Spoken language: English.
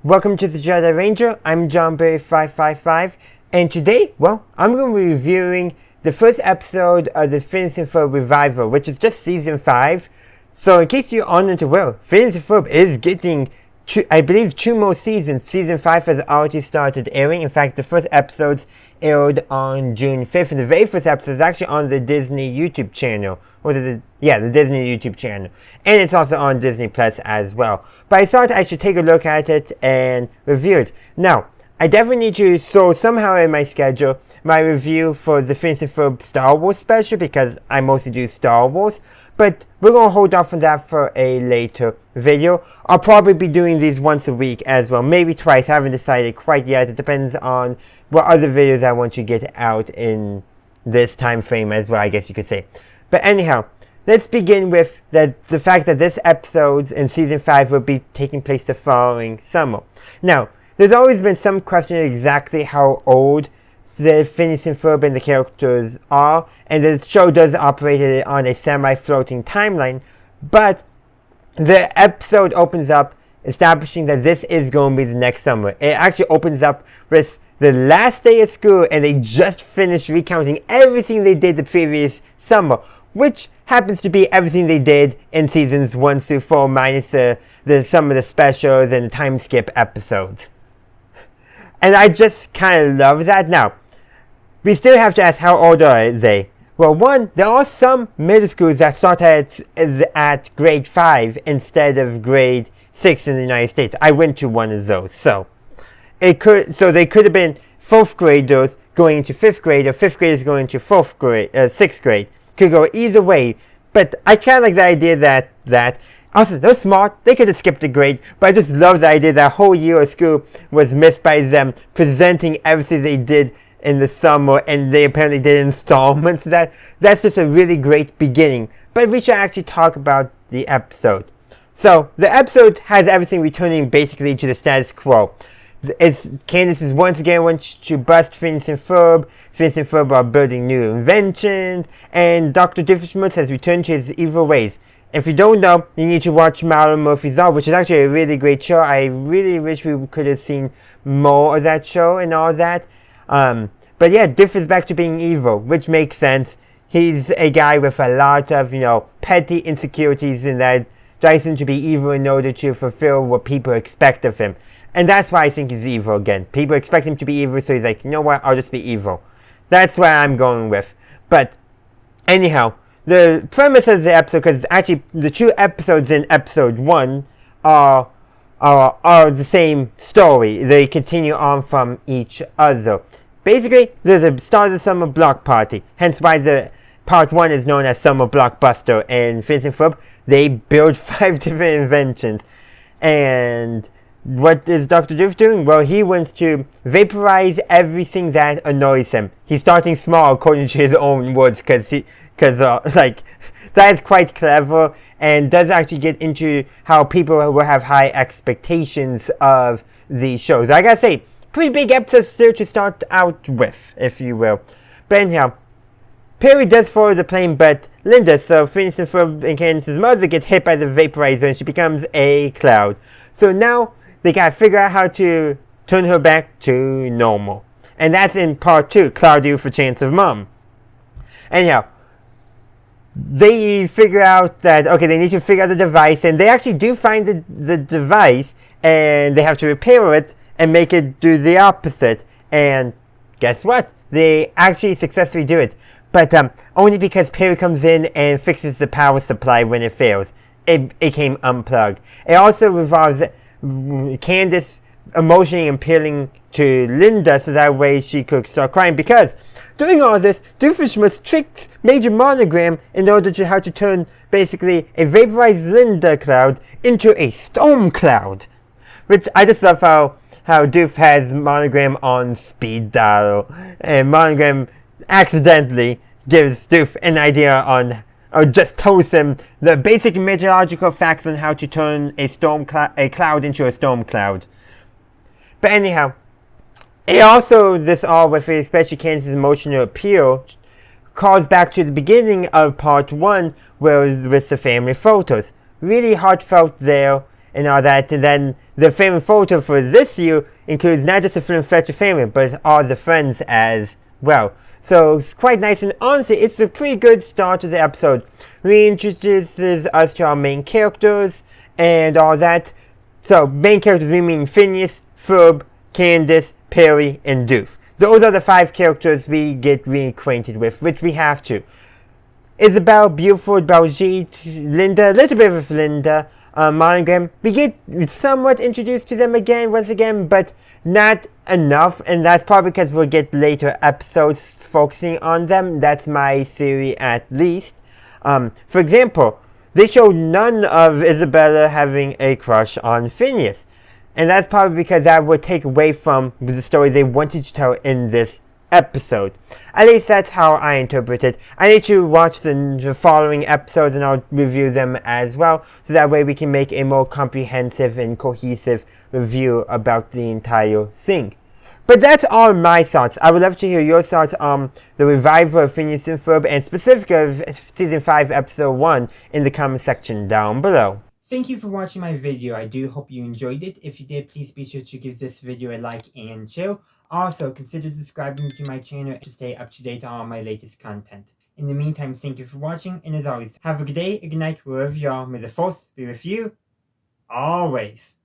Welcome to the Jedi Ranger. I'm JohnBerry555, and today, I'm going to be reviewing the first episode of the Phineas Ferb revival, which is just season 5. So, in case you're unaware, Phineas Ferb is getting, two more seasons. Season 5 has already started airing. In fact, the first episodes aired on June 5th, and the very first episode is actually on the Disney YouTube channel. The Disney YouTube channel. And it's also on Disney Plus as well. But I thought I should take a look at it and review it. Now, I definitely need to throw somehow in my schedule my review for the Phineas Ferb Star Wars special, because I mostly do Star Wars. But we're going to hold off on that for a later video. I'll probably be doing these once a week as well. Maybe twice. I haven't decided quite yet. It depends on what other videos I want to get out in this time frame as well, I guess you could say. But anyhow, let's begin with the fact that this episode in Season 5 will be taking place the following summer. Now, there's always been some question exactly how old the Phineas and Ferb and the characters are, and the show does operate on a semi-floating timeline, but the episode opens up establishing that this is going to be the next summer. It actually opens up with the last day of school, and they just finished recounting everything they did the previous summer, which happens to be everything they did in seasons 1 through 4 minus some of the specials and the time skip episodes. And I just kind of love that. Now, we still have to ask, how old are they? Well, one, there are some middle schools that start at grade 5 instead of grade 6 in the United States. I went to one of those, so they could have been 4th graders going into 5th grade, or 5th graders going into 6th grade. Could go either way, but I kind of like the idea that also they're smart. They could have skipped a grade, but I just love the idea that whole year of school was missed by them presenting everything they did in the summer, and they apparently did installments. That's just a really great beginning. But we should actually talk about the episode. So the episode has everything returning basically to the status quo. Candace is once again wants to bust Phineas and Ferb. Phineas and Ferb are building new inventions, and Dr. Doofenshmirtz has returned to his evil ways. If you don't know, you need to watch Malcolm Murphy's Law, which is actually a really great show. I really wish we could have seen more of that show and all that. But yeah, Doof is back to being evil, which makes sense. He's a guy with a lot of, petty insecurities, and that drives him to be evil in order to fulfill what people expect of him. And that's why I think he's evil again. People expect him to be evil, so he's like, you know what, I'll just be evil. That's what I'm going with. But anyhow, the premise of the episode, because actually the 2 episodes in episode 1 are the same story. They continue on from each other. Basically, there's a start of the summer block party, hence why the part 1 is known as Summer Blockbuster. And Phineas and Ferb, they build 5 different inventions. And what is Dr. Doof doing? Well, he wants to vaporize everything that annoys him. He's starting small, according to his own words, because that is quite clever, and does actually get into how people will have high expectations of the shows. I gotta say, pretty big episode still to start out with, if you will. But anyhow, Perry does follow the plane, but Linda, so Phineas and Ferb and Candace's mother, gets hit by the vaporizer, and she becomes a cloud. So now they gotta figure out how to turn her back to normal. And that's in part 2, Cloudy with a Chance of Mom. Anyhow, they figure out that, okay, they need to figure out the device, and they actually do find the device, and they have to repair it and make it do the opposite. And guess what? They actually successfully do it. But only because Perry comes in and fixes the power supply when it fails. It came unplugged. It also revolves Candace emotionally appealing to Linda so that way she could start crying, because doing all this, Doofenshmirtz tricks Major Monogram in order to how to turn basically a vaporized Linda cloud into a storm cloud. Which I just love how Doof has Monogram on speed dial, and Monogram accidentally gives Doof an idea on, or just tells him the basic meteorological facts on how to turn a cloud into a storm cloud. But anyhow, it also, this all with especially Candace's emotional appeal, calls back to the beginning of part 1, where it was with the family photos. Really heartfelt there, and all that. And then the family photo for this year includes not just the Flynn Fletcher family, but all the friends as well. So it's quite nice, and honestly, it's a pretty good start to the episode. Reintroduces us to our main characters and all that. So main characters, we mean Phineas, Ferb, Candace, Perry, and Doof. Those are the 5 characters we get reacquainted with, which we have to. Isabel, Buford, Baljeet, Linda, a little bit of Linda, Monogram. We get somewhat introduced to them once again, but not enough, and that's probably because we'll get later episodes focusing on them. That's my theory, at least. For example, they show none of Isabella having a crush on Phineas. And that's probably because that would take away from the story they wanted to tell in this episode. At least that's how I interpret it. I need to watch the following episodes and I'll review them as well, so that way we can make a more comprehensive and cohesive review about the entire thing. But that's all my thoughts. I would love to hear your thoughts on the revival of Phineas and Ferb, and specifically of Season 5, Episode 1, in the comment section down below. Thank you for watching my video. I do hope you enjoyed it. If you did, please be sure to give this video a like and share. Also, consider subscribing to my channel to stay up to date on all my latest content. In the meantime, thank you for watching, and as always, have a good day, a good night, wherever you are. May the force be with you, always.